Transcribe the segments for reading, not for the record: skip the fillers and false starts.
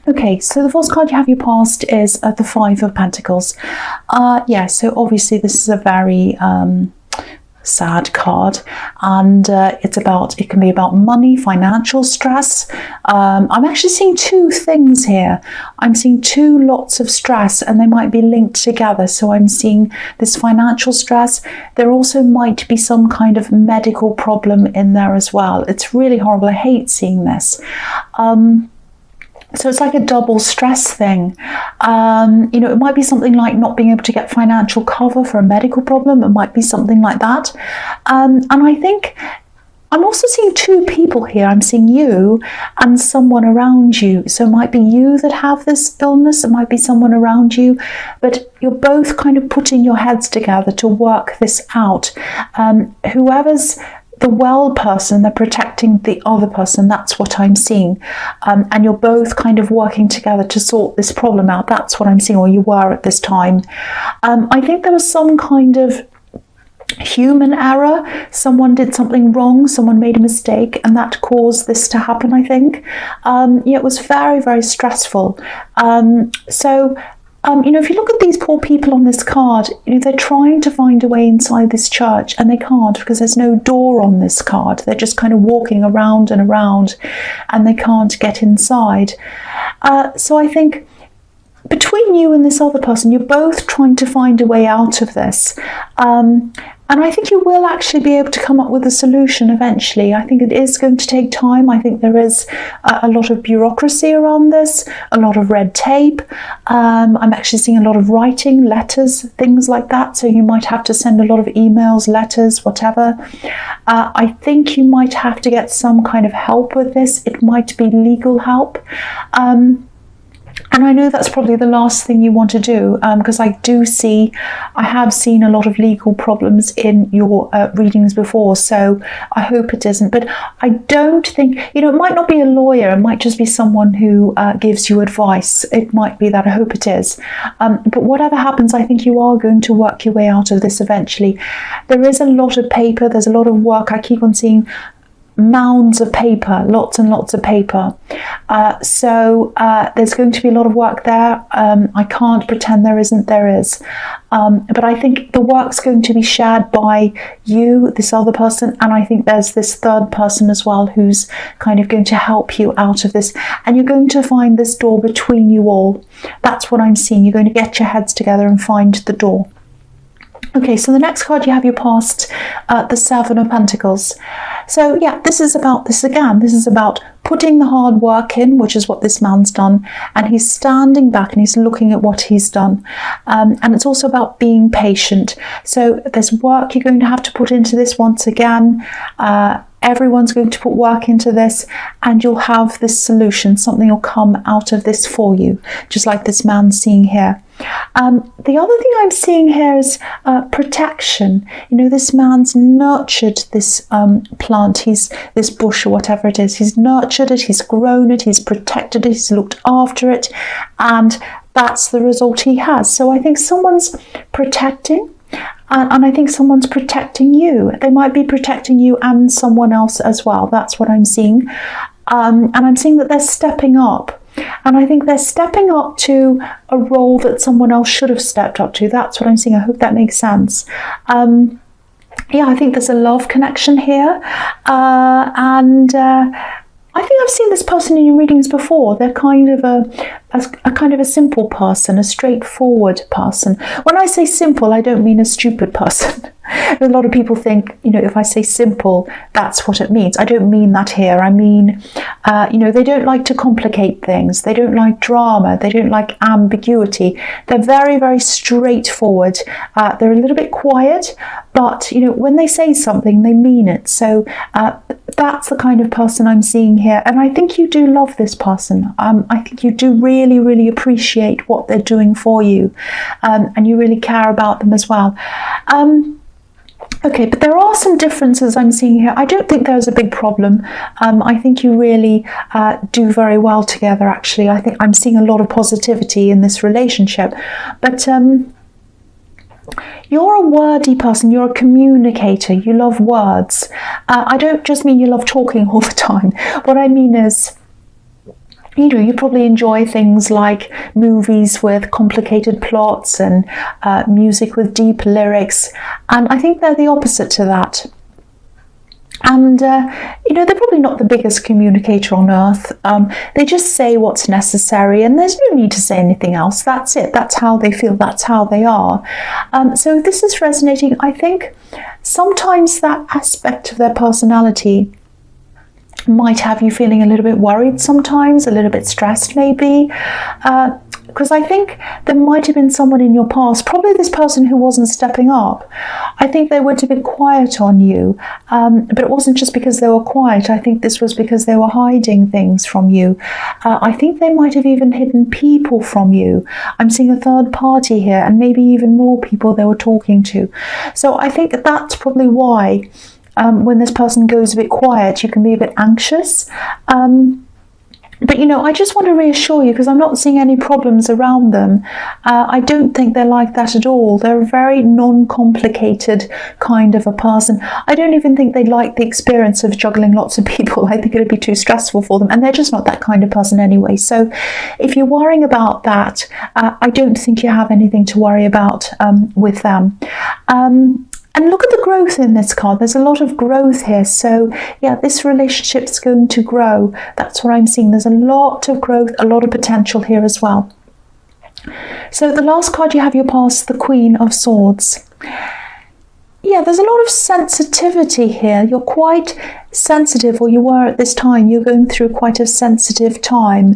Okay, so the first card you have your past is the Five of Pentacles. Yeah, so obviously this is a very sad card, and it can be about money, financial stress. I'm actually seeing two things here. I'm seeing two lots of stress, and they might be linked together. So I'm seeing this financial stress. There also might be some kind of medical problem in there as well. It's really horrible. I hate seeing this. So it's like a double stress thing. It might be something like not being able to get financial cover for a medical problem. It might be something like that. And I think I'm also seeing two people here. I'm seeing you and someone around you. So it might be you that have this illness. It might be someone around you. But you're both kind of putting your heads together to work this out. Whoever's the well person, they're protecting the other person. That's what I'm seeing. And you're both kind of working together to sort this problem out. That's what I'm seeing, or you were at this time. I think there was some kind of human error. Someone did something wrong. Someone made a mistake, and that caused this to happen, I think. It was very, very stressful. If you look at these poor people on this card, they're trying to find a way inside this church, and they can't because there's no door on this card. They're just kind of walking around and around, and they can't get inside. So I think between you and this other person, you're both trying to find a way out of this. And I think you will actually be able to come up with a solution eventually. I think it is going to take time. I think there is a lot of bureaucracy around this, a lot of red tape. I'm actually seeing a lot of writing, letters, things like that. So you might have to send a lot of emails, letters, whatever. I think you might have to get some kind of help with this. It might be legal help. And I know that's probably the last thing you want to do, because I have seen a lot of legal problems in your readings before, so I hope it isn't. But I don't think, it might not be a lawyer, it might just be someone who gives you advice. It might be that. I hope it is. But whatever happens, I think you are going to work your way out of this eventually. There is a lot of paper, there's a lot of work. I keep on seeing mounds of paper, lots and lots of paper. So there's going to be a lot of work there. I can't pretend there isn't, there is. But I think the work's going to be shared by you, this other person, and I think there's this third person as well who's kind of going to help you out of this. And you're going to find this door between you all. That's what I'm seeing. You're going to get your heads together and find the door. Okay, so the next card you have your past, the Seven of Pentacles. So yeah, this is about this again. This is about putting the hard work in, which is what this man's done, and he's standing back and he's looking at what he's done. And it's also about being patient. So there's work you're going to have to put into this once again. Everyone's going to put work into this, and you'll have this solution. Something will come out of this for you, just like this man's seeing here. The other thing I'm seeing here is protection. This man's nurtured this plant, this bush or whatever it is. He's nurtured it, he's grown it, he's protected it, he's looked after it, and that's the result he has. So I think someone's protecting. And I think someone's protecting you. They might be protecting you and someone else as well. That's what I'm seeing. And I'm seeing that they're stepping up. And I think they're stepping up to a role that someone else should have stepped up to. That's what I'm seeing. I hope that makes sense. Yeah, I think there's a love connection here. I think I've seen this person in your readings before. They're kind of a simple person, a straightforward person. When I say simple, I don't mean a stupid person. A lot of people think, if I say simple, that's what it means. I don't mean that here. I mean, they don't like to complicate things. They don't like drama. They don't like ambiguity. They're very, very straightforward. They're a little bit quiet, but, when they say something, they mean it. So that's the kind of person I'm seeing here. And I think you do love this person. I think you do really, really appreciate what they're doing for you. And you really care about them as well. Okay, but there are some differences I'm seeing here. I don't think there's a big problem. I think you really do very well together, actually. I think I'm seeing a lot of positivity in this relationship. But you're a wordy person, you're a communicator, you love words. I don't just mean you love talking all the time. What I mean is, you probably enjoy things like movies with complicated plots and music with deep lyrics, and I think they're the opposite to that. And, they're probably not the biggest communicator on earth. They just say what's necessary, and there's no need to say anything else. That's it. That's how they feel. That's how they are. So this is resonating. I think sometimes that aspect of their personality might have you feeling a little bit worried sometimes, a little bit stressed maybe, because I think there might have been someone in your past, probably this person who wasn't stepping up. I think they went a bit quiet on you, but it wasn't just because they were quiet. I think this was because they were hiding things from you. I think they might have even hidden people from you. I'm seeing a third party here, and maybe even more people they were talking to. So I think that's probably why when this person goes a bit quiet, you can be a bit anxious. But I just want to reassure you, because I'm not seeing any problems around them. I don't think they're like that at all. They're a very non-complicated kind of a person. I don't even think they like the experience of juggling lots of people. I think it'd be too stressful for them, and they're just not that kind of person anyway. So if you're worrying about that, I don't think you have anything to worry about with them. And look at the growth in this card. There's a lot of growth here. So yeah, this relationship's going to grow. That's what I'm seeing. There's a lot of growth, a lot of potential here as well. So the last card you have your past, the Queen of Swords. Yeah, there's a lot of sensitivity here. You're quite sensitive, or you were at this time. You're going through quite a sensitive time.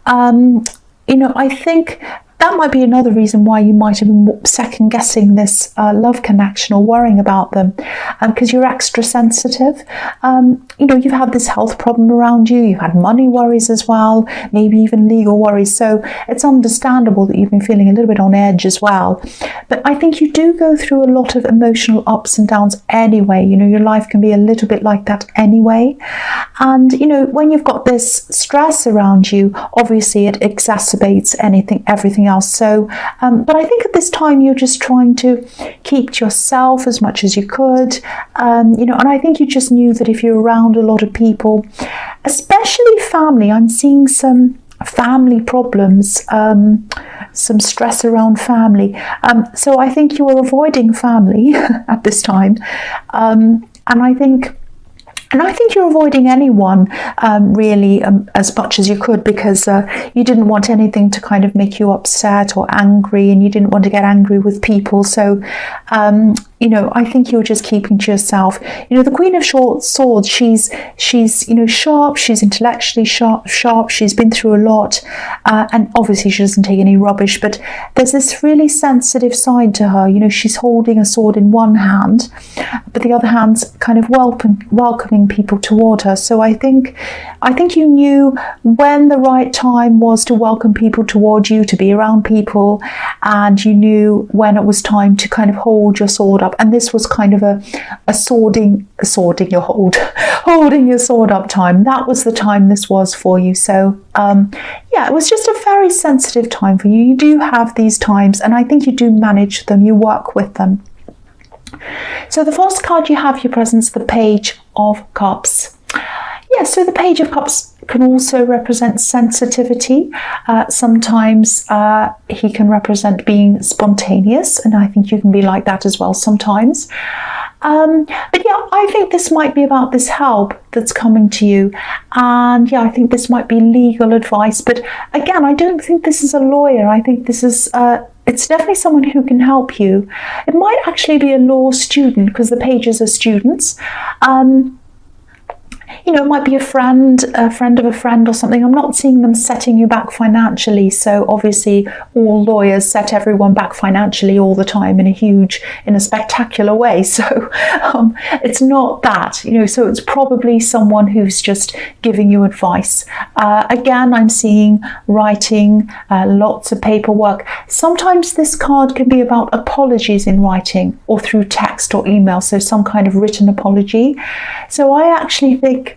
I think that might be another reason why you might have been second guessing this love connection or worrying about them, because you're extra sensitive. You've had this health problem around you. You've had money worries as well, maybe even legal worries. So it's understandable that you've been feeling a little bit on edge as well. But I think you do go through a lot of emotional ups and downs anyway. Your life can be a little bit like that anyway. And, when you've got this stress around you, obviously it exacerbates everything else. So, but I think at this time you're just trying to keep to yourself as much as you could, and I think you just knew that if you're around a lot of people, especially family, I'm seeing some family problems, some stress around family. So I think you were avoiding family at this time, and I think you're avoiding anyone really as much as you could, because you didn't want anything to kind of make you upset or angry, and you didn't want to get angry with people. So I think you're just keeping to yourself. The Queen of Swords, she's sharp, she's intellectually sharp, she's been through a lot, and obviously she doesn't take any rubbish, but there's this really sensitive side to her. She's holding a sword in one hand, but the other hand's kind of welcoming people toward her. So I think you knew when the right time was to welcome people toward you, to be around people, and you knew when it was time to kind of hold your sword up. And this was kind of a holding your sword up time. That was the time this was for you. So it was just a very sensitive time for you. You do have these times, and I think you do manage them. You work with them. So the first card you have your presence, the Page of Cups. Yeah, so the Page of Cups can also represent sensitivity. Sometimes he can represent being spontaneous, and I think you can be like that as well sometimes. But yeah, I think this might be about this help that's coming to you, and yeah, I think this might be legal advice. But again, I don't think this is a lawyer. I think this is it's definitely someone who can help you. It might actually be a law student, because the pages are students. It might be a friend of a friend or something. I'm not seeing them setting you back financially. So obviously all lawyers set everyone back financially all the time in a spectacular way. So it's not that, so it's probably someone who's just giving you advice. Again, I'm seeing writing, lots of paperwork. Sometimes this card can be about apologies in writing or through text or email. So some kind of written apology. So I actually think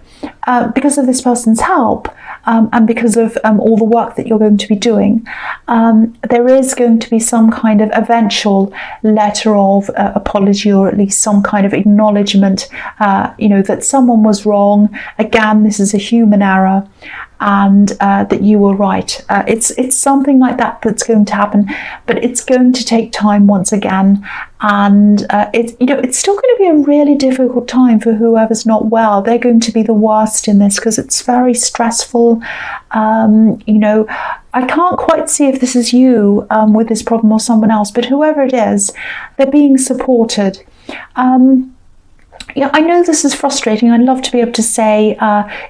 because of this person's help, and because of all the work that you're going to be doing, there is going to be some kind of eventual letter of apology, or at least some kind of acknowledgement, that someone was wrong. Again, this is a human error. and that you were right. It's something like that that's going to happen, but it's going to take time once again. And it's still going to be a really difficult time for whoever's not well. They're going to be the worst in this because it's very stressful. I can't quite see if this is you with this problem or someone else, but whoever it is, they're being supported. I know this is frustrating. I'd love to be able to say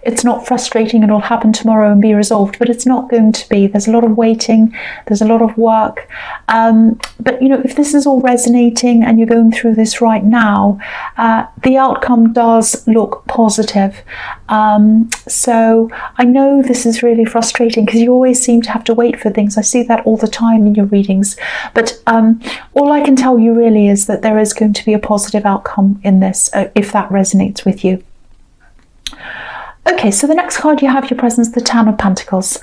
it's not frustrating, it'll happen tomorrow and be resolved, but it's not going to be. There's a lot of waiting, there's a lot of work. But if this is all resonating and you're going through this right now, the outcome does look positive. So I know this is really frustrating because you always seem to have to wait for things. I see that all the time in your readings. But all I can tell you really is that there is going to be a positive outcome in this, if that resonates with you. Okay, so the next card you have your presence, the Ten of Pentacles.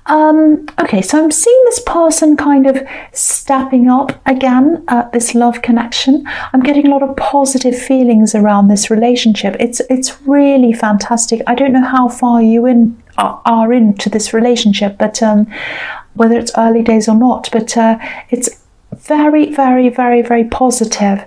Okay, so I'm seeing this person kind of stepping up again, this love connection. I'm getting a lot of positive feelings around this relationship. It's really fantastic. I don't know how far you are into this relationship, but whether it's early days or not, but it's very, very, very, very positive.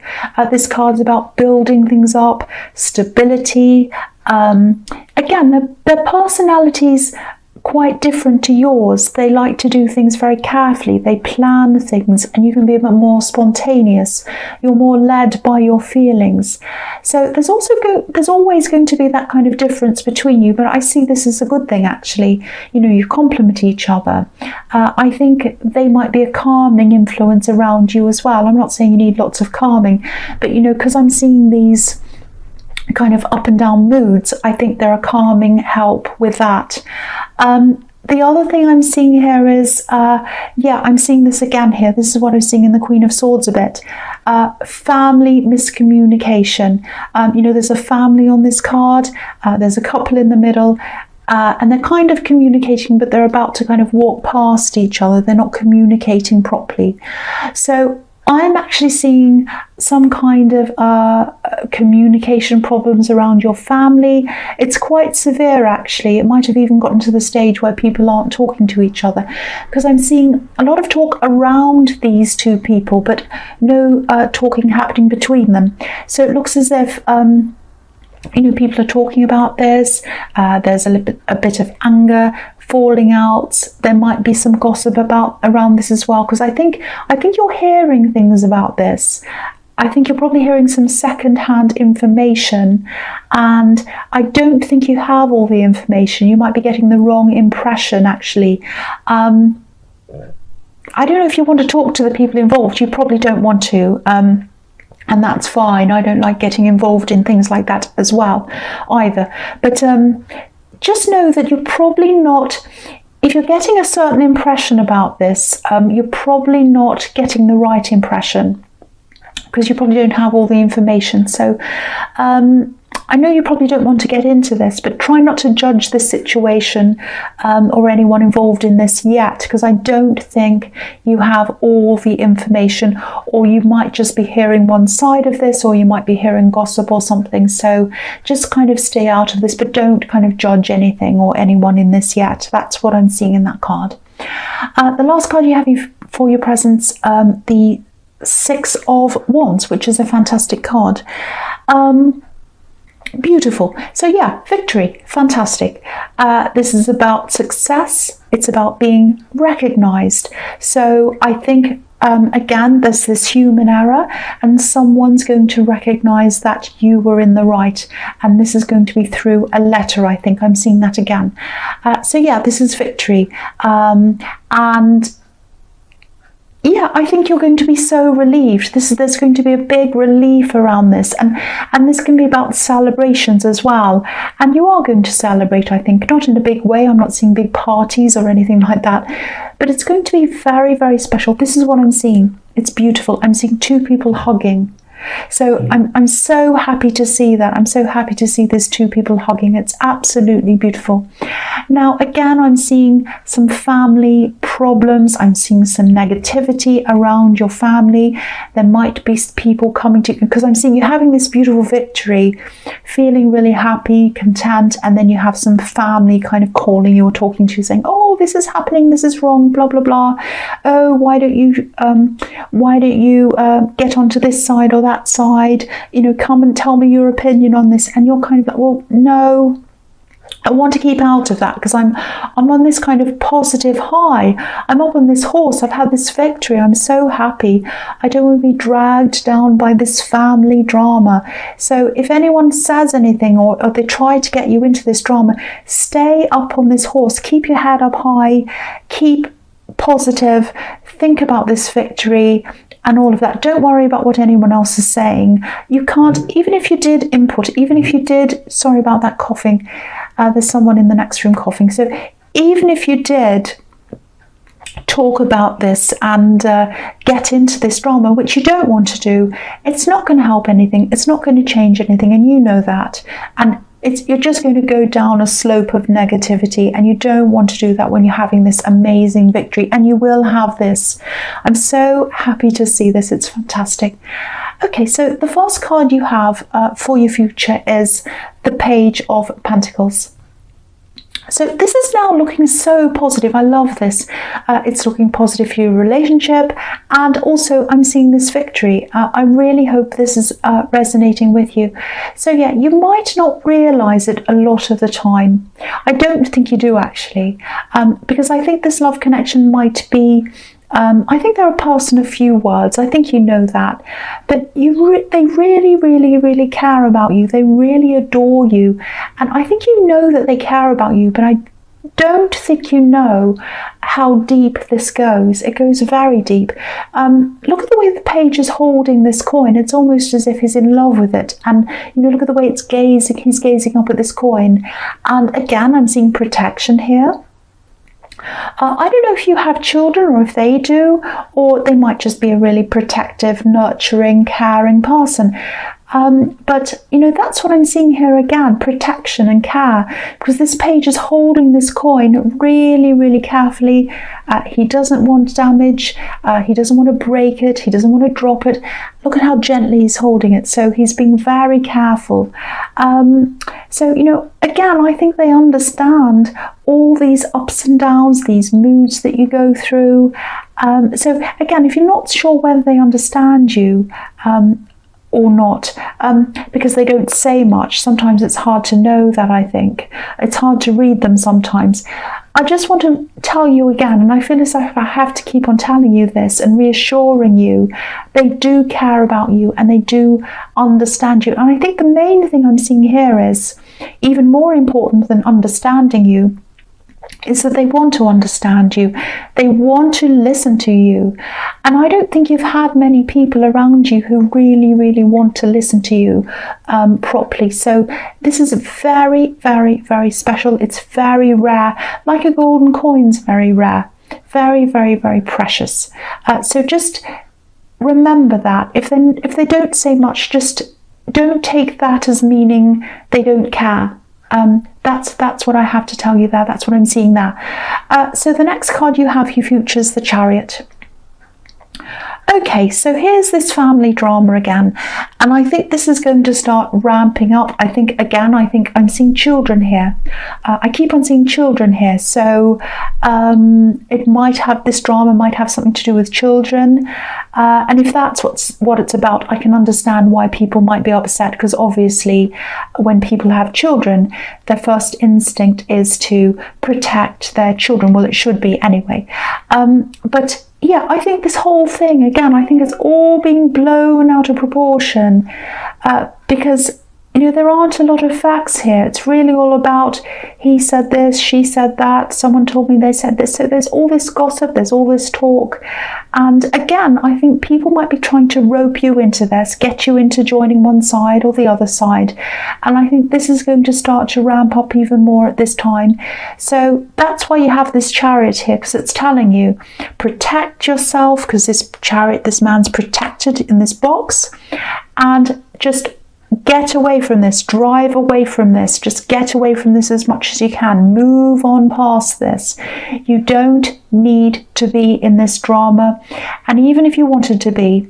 This card's about building things up, stability. Again, their personalities quite different to yours. They like to do things very carefully. They plan things, and you can be a bit more spontaneous. You're more led by your feelings. So there's always going to be that kind of difference between you, but I see this as a good thing, actually. You complement each other. I think they might be a calming influence around you as well. I'm not saying you need lots of calming, but because I'm seeing these kind of up and down moods, I think they're a calming help with that. The other thing I'm seeing here is, I'm seeing this again here. This is what I'm seeing in the Queen of Swords a bit. Family miscommunication. There's a family on this card. There's a couple in the middle. And they're kind of communicating, but they're about to kind of walk past each other. They're not communicating properly. So I'm actually seeing some kind of communication problems around your family. It's quite severe, actually. It might have even gotten to the stage where people aren't talking to each other, because I'm seeing a lot of talk around these two people, but no talking happening between them. So it looks as if people are talking about this. There's a bit of anger, falling out. There might be some gossip around this as well, because I think you're hearing things about this. I think you're probably hearing some second-hand information, and I don't think you have all the information. You might be getting the wrong impression, actually. I don't know if you want to talk to the people involved. You probably don't want to. And that's fine. I don't like getting involved in things like that as well either. But just know that you're probably not, if you're getting a certain impression about this, you're probably not getting the right impression, because you probably don't have all the information. So I know you probably don't want to get into this, but try not to judge this situation or anyone involved in this yet, because I don't think you have all the information, or you might just be hearing one side of this, or you might be hearing gossip or something. So just kind of stay out of this, but don't kind of judge anything or anyone in this yet. That's what I'm seeing in that card. The last card you have for your presence, the Six of Wands, which is a fantastic card. Beautiful. So yeah, victory, fantastic. This is about success. It's about being recognized. So I think again, there's this human error, and someone's going to recognize that you were in the right, and this is going to be through a letter. I think I'm seeing that again. So yeah, this is victory. And yeah, I think you're going to be so relieved. There's going to be a big relief around this, and this can be about celebrations as well. And you are going to celebrate, I think, not in a big way. I'm not seeing big parties or anything like that, but it's going to be very, very special. This is what I'm seeing. It's beautiful. I'm seeing two people hugging. So I'm so happy to see that. I'm so happy to see these two people hugging. It's absolutely beautiful. Now, again, I'm seeing some family problems. I'm seeing some negativity around your family. There might be people coming to you, because I'm seeing you having this beautiful victory, feeling really happy, content, and then you have some family kind of calling you or talking to you saying, oh, this is happening, this is wrong, blah, blah, blah. Oh, why don't you get onto this side or that side? You know, come and tell me your opinion on this. And you're kind of like, well, no, I want to keep out of that, because I'm on this kind of positive high. I'm up on this horse. I've had this victory. I'm so happy. I don't want to be dragged down by this family drama. So if anyone says anything or they try to get you into this drama, stay up on this horse. Keep your head up high. Keep positive. Think about this victory and all of that. Don't worry about what anyone else is saying. You can't, even if you did input, even if you did, sorry about that coughing, there's someone in the next room coughing. So even if you did talk about this and get into this drama, which you don't want to do, it's not going to help anything. It's not going to change anything, and you know that. And you're just going to go down a slope of negativity, and you don't want to do that when you're having this amazing victory, and you will have this. I'm so happy to see this. It's fantastic. Okay, so the first card you have for your future is the Page of Pentacles. So this is now looking so positive. I love this. It's looking positive for your relationship, and also I'm seeing this victory. I really hope this is resonating with you. So yeah, you might not realize it a lot of the time. I don't think you do, actually, because I think this love connection might be, I think they're a person of few words. I think you know that. But they really, really, really care about you. They really adore you. And I think you know that they care about you, but I don't think you know how deep this goes. It goes very deep. Look at the way the page is holding this coin. It's almost as if he's in love with it. And you know, look at the way it's gazing. He's gazing up at this coin. And again, I'm seeing protection here. I don't know if you have children or if they do, or they might just be a really protective, nurturing, caring person. But, you know, that's what I'm seeing here again, protection and care, because this page is holding this coin really, really carefully. He doesn't want damage. He doesn't want to break it. He doesn't want to drop it. Look at how gently he's holding it. So he's being very careful. So, you know, again, I think they understand all these ups and downs, these moods that you go through. So again, if you're not sure whether they understand you, or not, because they don't say much. Sometimes it's hard to know that, I think. It's hard to read them sometimes. I just want to tell you again, and I feel as if I have to keep on telling you this and reassuring you, they do care about you and they do understand you. And I think the main thing I'm seeing here is, even more important than understanding you, is that they want to understand you. They want to listen to you. And I don't think you've had many people around you who really, really want to listen to you properly. So this is very, very, very special. It's very rare. Like a golden coin's very rare. Very, very, very precious. So just remember that. If they don't say much, just don't take that as meaning they don't care. That's what I have to tell you there. That's what I'm seeing there. So the next card you have, your future, is the Chariot. Okay, so here's this family drama again, and I think this is going to start ramping up. I think I'm seeing children here. I keep on seeing children here, so this drama might have something to do with children, and if that's what it's about, I can understand why people might be upset, because obviously when people have children, their first instinct is to protect their children. Well, it should be anyway, but yeah, I think this whole thing, again, I think it's all being blown out of proportion, because there aren't a lot of facts here. It's really all about he said this, she said that, someone told me they said this. So there's all this gossip, there's all this talk. And again, I think people might be trying to rope you into this, get you into joining one side or the other side. And I think this is going to start to ramp up even more at this time. So that's why you have this Chariot here, because it's telling you, protect yourself, because this Chariot, this man's protected in this box, and just get away from this, drive away from this, just get away from this as much as you can, move on past this. You don't need to be in this drama, and even if you wanted to be,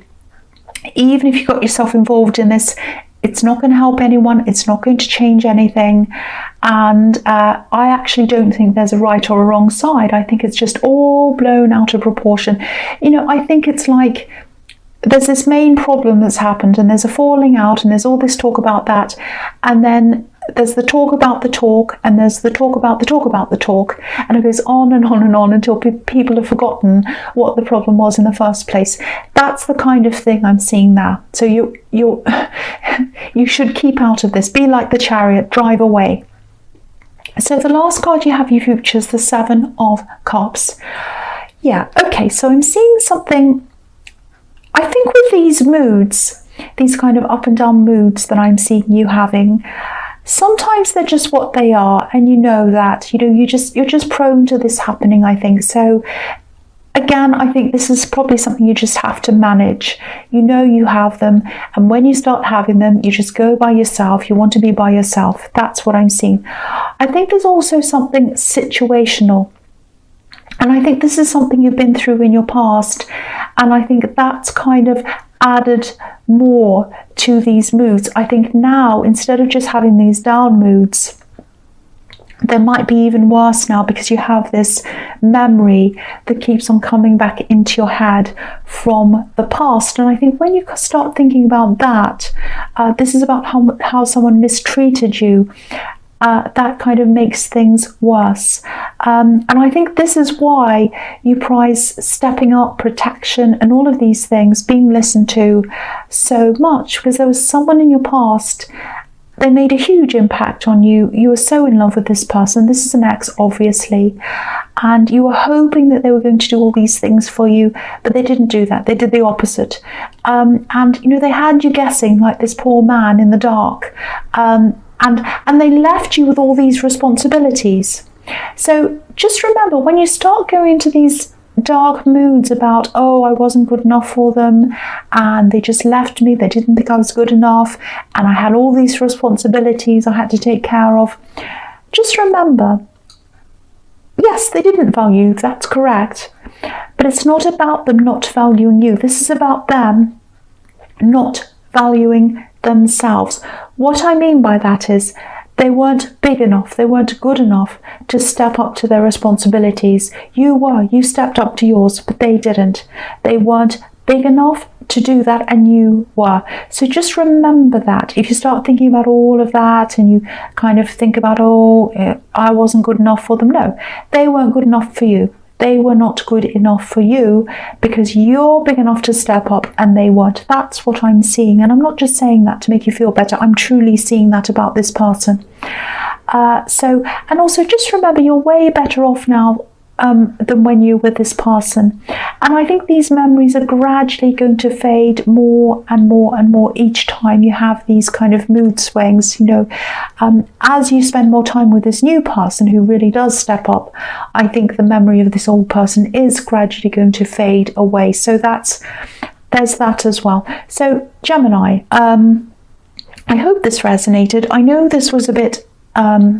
even if you got yourself involved in this, it's not going to help anyone, it's not going to change anything. And I actually don't think there's a right or a wrong side. I think it's just all blown out of proportion. I think it's like there's this main problem that's happened, and there's a falling out, and there's all this talk about that, and then there's the talk about the talk, and there's the talk about the talk about the talk, and it goes on and on and on until people have forgotten what the problem was in the first place. That's the kind of thing I'm seeing now. So you should keep out of this. Be like the Chariot, drive away. So the last card you have, you futures, the Seven of Cups. Yeah, okay, so I'm seeing something. I think with these moods, these kind of up and down moods that I'm seeing you having, sometimes they're just what they are, and you know that, you're just prone to this happening, I think. So again, I think this is probably something you just have to manage. You have them, and when you start having them, you just go by yourself. You want to be by yourself. That's what I'm seeing. I think there's also something situational. And I think this is something you've been through in your past. And I think that's kind of added more to these moods. I think now, instead of just having these down moods, there might be even worse now, because you have this memory that keeps on coming back into your head from the past. And I think when you start thinking about that, this is about how someone mistreated you. That kind of makes things worse. And I think this is why you prize stepping up, protection, and all of these things, being listened to so much, because there was someone in your past, they made a huge impact on you. You were so in love with this person. This is an ex, obviously. And you were hoping that they were going to do all these things for you, but they didn't do that. They did the opposite. And they had you guessing like this poor man in the dark. And they left you with all these responsibilities. So just remember, when you start going into these dark moods about, oh, I wasn't good enough for them, and they just left me, they didn't think I was good enough, and I had all these responsibilities I had to take care of, just remember, yes, they didn't value you, that's correct, but it's not about them not valuing you. This is about them not valuing themselves. What I mean by that is they weren't big enough, they weren't good enough to step up to their responsibilities. You stepped up to yours, but they didn't. They weren't big enough to do that, and you were. So just remember that. If you start thinking about all of that and you kind of think about, oh, I wasn't good enough for them. No, they weren't good enough for you. They were not good enough for you because you're big enough to step up and they weren't. That's what I'm seeing. And I'm not just saying that to make you feel better. I'm truly seeing that about this person. And also just remember, you're way better off now than when you were with this person. And I think these memories are gradually going to fade more and more and more each time you have these kind of mood swings. As you spend more time with this new person who really does step up, I think the memory of this old person is gradually going to fade away. So there's that as well. So Gemini, I hope this resonated. I know this was a bit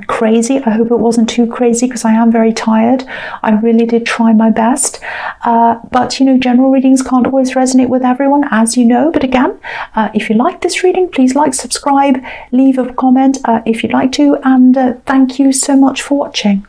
crazy. I hope it wasn't too crazy because I am very tired. I really did try my best. But general readings can't always resonate with everyone, as you know. But again, if you like this reading, please like, subscribe, leave a comment if you'd like to, and thank you so much for watching.